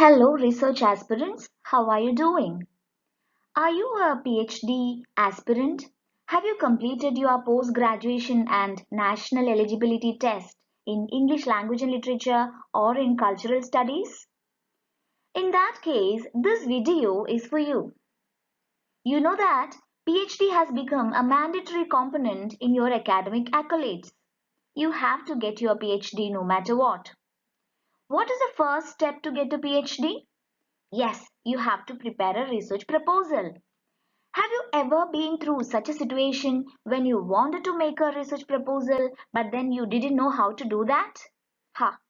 Hello, research aspirants. How are you doing? Are you a PhD aspirant? Have you completed your post graduation and national eligibility test in English language and literature or in cultural studies? In that case, this video is for you. You know that PhD has become a mandatory component in your academic accolades. You have to get your PhD no matter what. What is the first step to get a PhD? Yes, you have to prepare a research proposal. Have you ever been through such a situation when you wanted to make a research proposal but then you didn't know how to do that?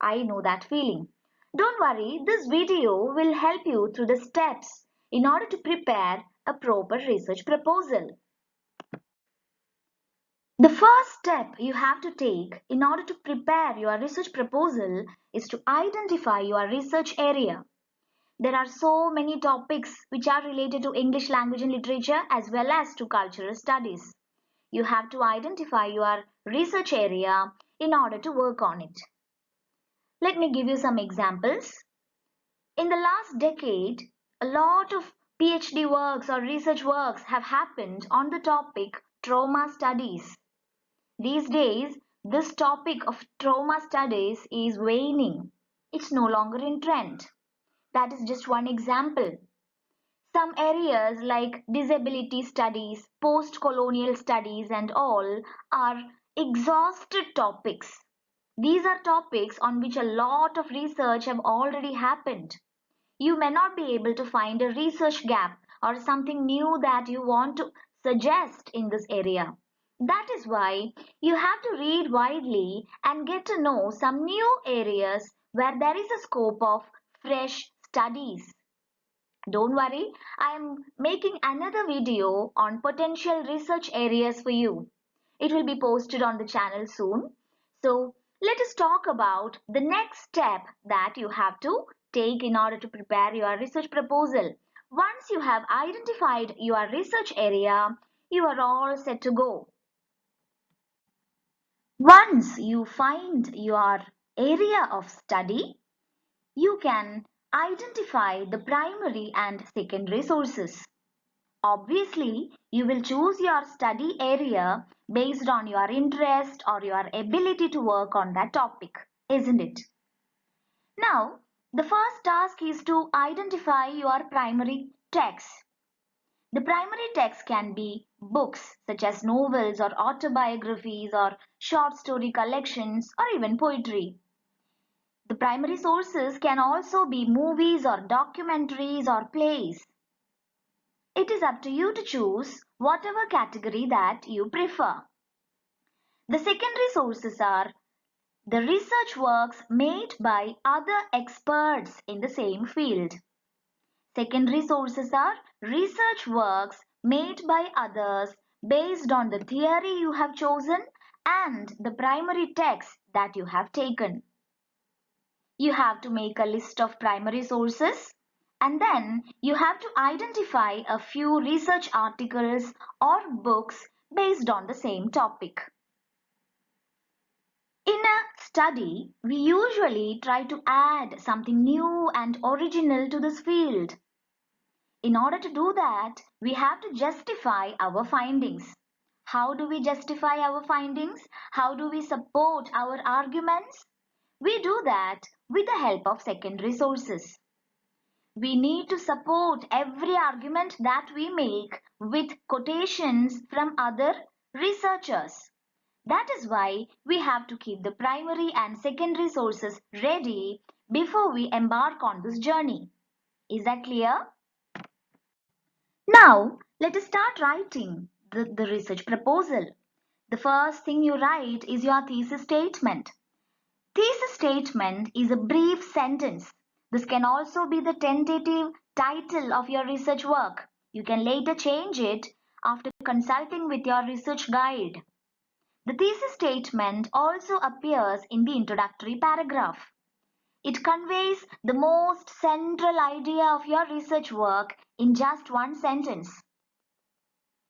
I know that feeling. Don't worry, this video will help you through the steps in order to prepare a proper research proposal. The first step you have to take in order to prepare your research proposal is to identify your research area. There are so many topics which are related to English language and literature as well as to cultural studies. You have to identify your research area in order to work on it. Let me give you some examples. In the last decade, a lot of PhD works or research works have happened on the topic trauma studies. These days, this topic of trauma studies is waning. It's no longer in trend. That is just one example. Some areas like disability studies, post-colonial studies and all are exhausted topics. These are topics on which a lot of research have already happened. You may not be able to find a research gap or something new that you want to suggest in this area. That is why you have to read widely and get to know some new areas where there is a scope of fresh studies. Don't worry, I am making another video on potential research areas for you. It will be posted on the channel soon. So let us talk about the next step that you have to take in order to prepare your research proposal. Once you have identified your research area, you are all set to go. Once you find your area of study, you can identify the primary and secondary sources. Obviously, you will choose your study area based on your interest or your ability to work on that topic, isn't it? Now, the first task is to identify your primary text. The primary text can be books such as novels or autobiographies or short story collections or even poetry. The primary sources can also be movies or documentaries or plays. It is up to you to choose whatever category that you prefer. The secondary sources are the research works made by other experts in the same field. Secondary sources are research works made by others based on the theory you have chosen and the primary text that you have taken. You have to make a list of primary sources and then you have to identify a few research articles or books based on the same topic. In a study, we usually try to add something new and original to this field. In order to do that, we have to justify our findings. How do we justify our findings? How do we support our arguments? We do that with the help of secondary sources. We need to support every argument that we make with quotations from other researchers. That is why we have to keep the primary and secondary sources ready before we embark on this journey. Is that clear? Now, let us start writing the research proposal. The first thing you write is your thesis statement. Thesis statement is a brief sentence. This can also be the tentative title of your research work. You can later change it after consulting with your research guide. The thesis statement also appears in the introductory paragraph. It conveys the most central idea of your research work in just one sentence.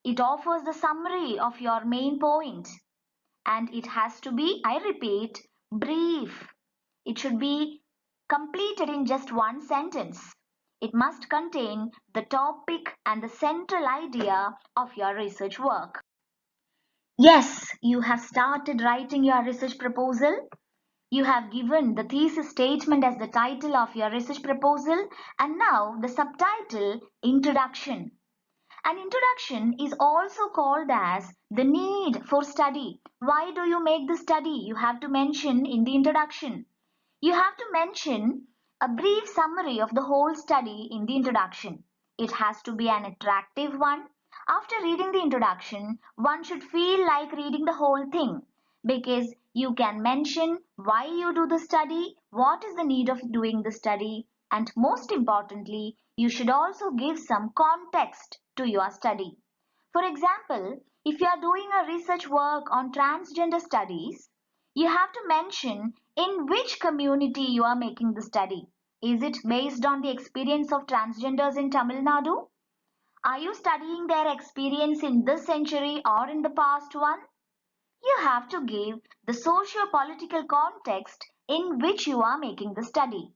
It offers the summary of your main point and it has to be, I repeat, brief. It should be completed in just one sentence. It must contain the topic and the central idea of your research work. Yes, you have started writing your research proposal. You have given the thesis statement as the title of your research proposal and now the subtitle Introduction. An introduction is also called as the need for study. Why do you make the study? You have to mention in the introduction. You have to mention a brief summary of the whole study in the introduction. It has to be an attractive one. After reading the introduction, one should feel like reading the whole thing because you can mention why you do the study, what is the need of doing the study, and most importantly, you should also give some context to your study. For example, if you are doing a research work on transgender studies, you have to mention in which community you are making the study. Is it based on the experience of transgenders in Tamil Nadu? Are you studying their experience in this century or in the past one? You have to give the socio-political context in which you are making the study.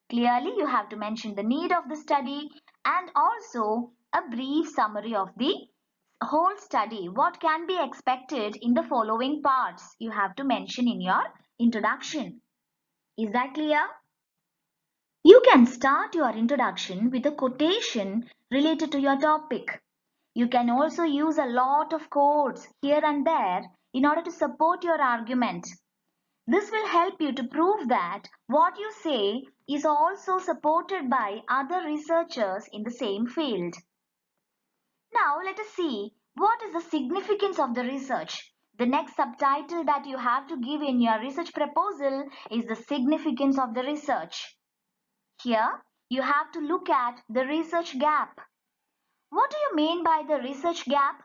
Clearly, you have to mention the need of the study and also a brief summary of the whole study. What can be expected in the following parts you have to mention in your introduction. Is that clear? You can start your introduction with a quotation related to your topic. You can also use a lot of quotes here and there in order to support your argument. This will help you to prove that what you say is also supported by other researchers in the same field. Now let us see what is the significance of the research. The next subtitle that you have to give in your research proposal is the significance of the research. Here you have to look at the research gap. What do you mean by the research gap?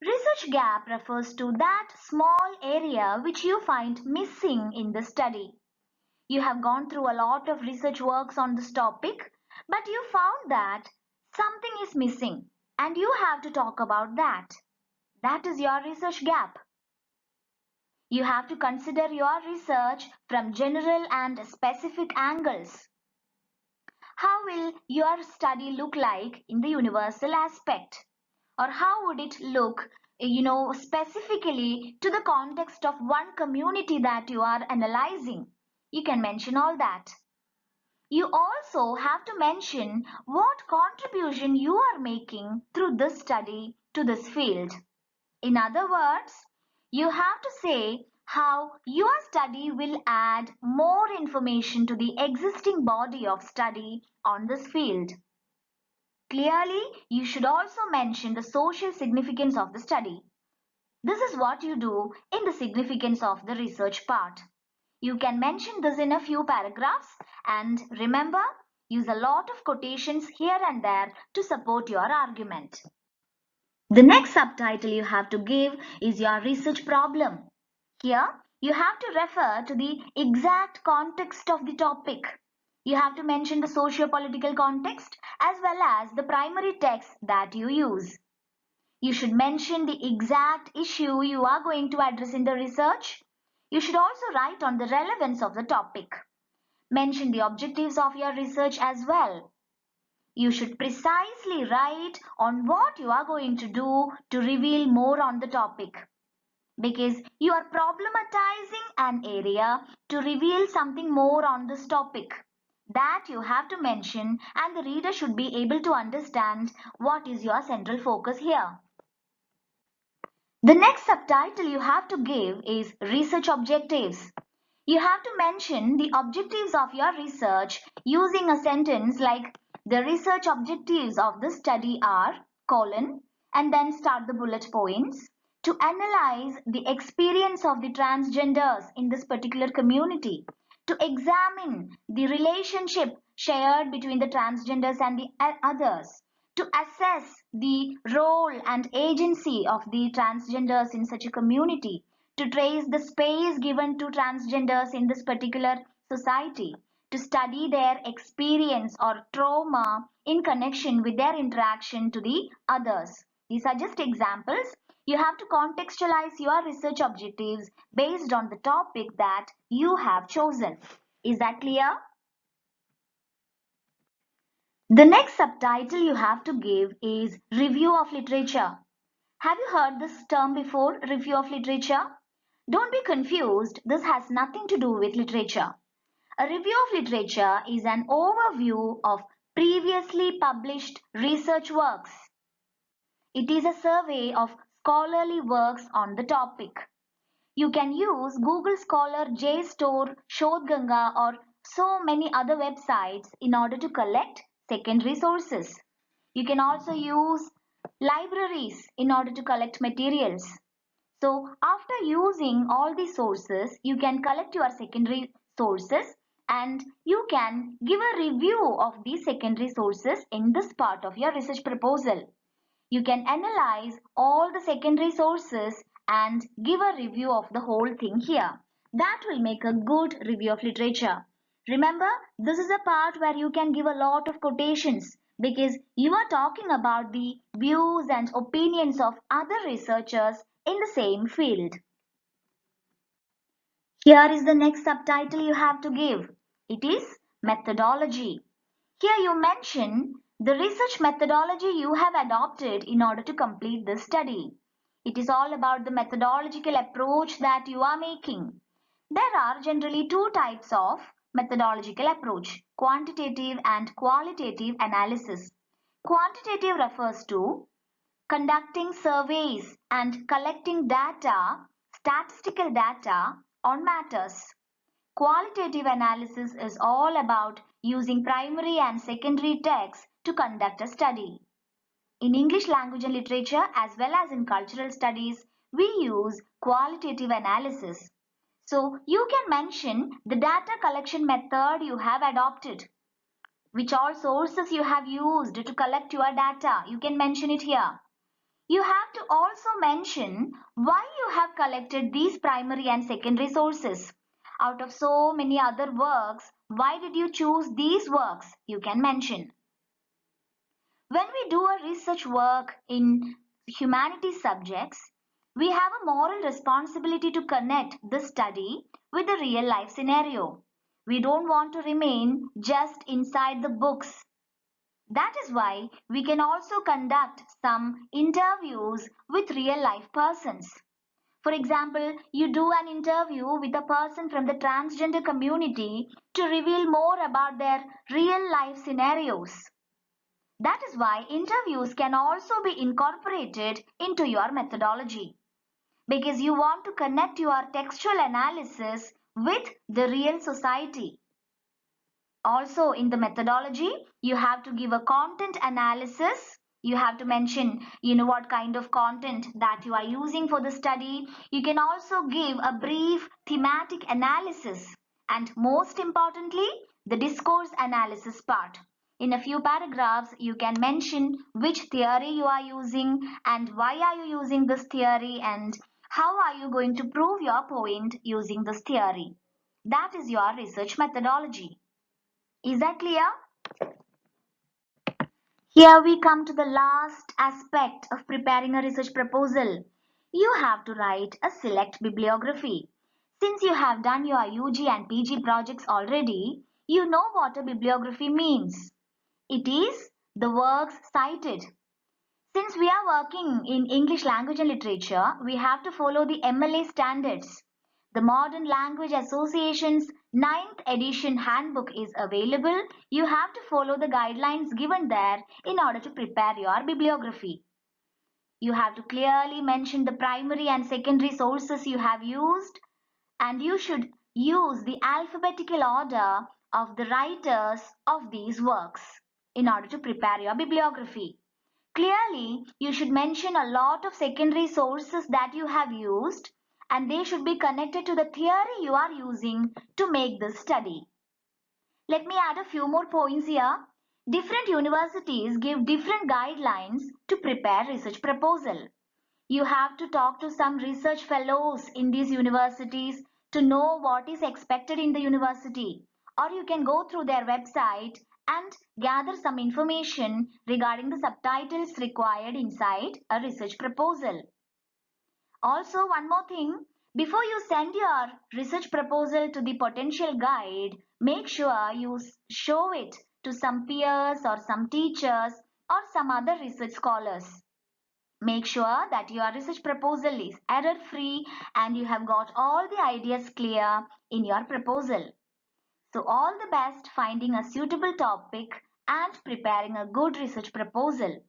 Research gap refers to that small area which you find missing in the study. You have gone through a lot of research works on this topic, but you found that something is missing and you have to talk about that. That is your research gap. You have to consider your research from general and specific angles. How will your study look like in the universal aspect? Or how would it look, specifically to the context of one community that you are analyzing? You can mention all that. You also have to mention what contribution you are making through this study to this field. In other words, you have to say how your study will add more information to the existing body of study on this field. Clearly, you should also mention the social significance of the study. This is what you do in the significance of the research part. You can mention this in a few paragraphs and remember, use a lot of quotations here and there to support your argument. The next subtitle you have to give is your research problem. Here, you have to refer to the exact context of the topic. You have to mention the socio-political context as well as the primary text that you use. You should mention the exact issue you are going to address in the research. You should also write on the relevance of the topic. Mention the objectives of your research as well. You should precisely write on what you are going to do to reveal more on the topic. Because you are problematizing an area to reveal something more on this topic. That you have to mention and the reader should be able to understand what is your central focus here. The next subtitle you have to give is research objectives. You have to mention the objectives of your research using a sentence like the research objectives of this study are colon and then start the bullet points to analyze the experience of the transgenders in this particular community, to examine the relationship shared between the transgenders and the others, to assess the role and agency of the transgenders in such a community, to trace the space given to transgenders in this particular society, to study their experience or trauma in connection with their interaction to the others. These are just examples. You have to contextualize your research objectives based on the topic that you have chosen. Is that clear? The next subtitle you have to give is Review of Literature. Have you heard this term before, review of literature? Don't be confused, this has nothing to do with literature. A review of literature is an overview of previously published research works. It is a survey of scholarly works on the topic. You can use Google Scholar, JSTOR, Shodhganga or so many other websites in order to collect secondary sources. You can also use libraries in order to collect materials. So after using all these sources, you can collect your secondary sources and you can give a review of these secondary sources in this part of your research proposal. You can analyze all the secondary sources and give a review of the whole thing here. That will make a good review of literature. Remember, this is a part where you can give a lot of quotations because you are talking about the views and opinions of other researchers in the same field. Here is the next subtitle you have to give. It is methodology. Here you mention the research methodology you have adopted in order to complete this study. It is all about the methodological approach that you are making. There are generally two types of methodological approach, quantitative and qualitative analysis. Quantitative refers to conducting surveys and collecting data, statistical data on matters. Qualitative analysis is all about using primary and secondary texts to conduct a study. In English language and literature as well as in cultural studies, we use qualitative analysis. So you can mention the data collection method you have adopted, which all sources you have used to collect your data. You can mention it here. You have to also mention why you have collected these primary and secondary sources. Out of so many other works, why did you choose these works? You can mention. When we do a research work in humanities subjects, we have a moral responsibility to connect the study with the real life scenario. We don't want to remain just inside the books. That is why we can also conduct some interviews with real life persons. For example, you do an interview with a person from the transgender community to reveal more about their real life scenarios. That is why interviews can also be incorporated into your methodology because you want to connect your textual analysis with the real society. Also in the methodology, you have to give a content analysis. You have to mention, what kind of content that you are using for the study. You can also give a brief thematic analysis and most importantly, the discourse analysis part. In a few paragraphs, you can mention which theory you are using and why are you using this theory and how are you going to prove your point using this theory. That is your research methodology. Is that clear? Here we come to the last aspect of preparing a research proposal. You have to write a select bibliography. Since you have done your UG and PG projects already, you know what a bibliography means. It is the works cited. Since we are working in English language and literature, we have to follow the MLA standards. The Modern Language Association's 9th edition handbook is available. You have to follow the guidelines given there in order to prepare your bibliography. You have to clearly mention the primary and secondary sources you have used, and you should use the alphabetical order of the writers of these works in order to prepare your bibliography. Clearly, you should mention a lot of secondary sources that you have used and they should be connected to the theory you are using to make this study. Let me add a few more points here. Different universities give different guidelines to prepare research proposal. You have to talk to some research fellows in these universities to know what is expected in the university. Or you can go through their website and gather some information regarding the subtitles required inside a research proposal. Also, one more thing, before you send your research proposal to the potential guide, make sure you show it to some peers or some teachers or some other research scholars. Make sure that your research proposal is error free and you have got all the ideas clear in your proposal. So all the best finding a suitable topic and preparing a good research proposal.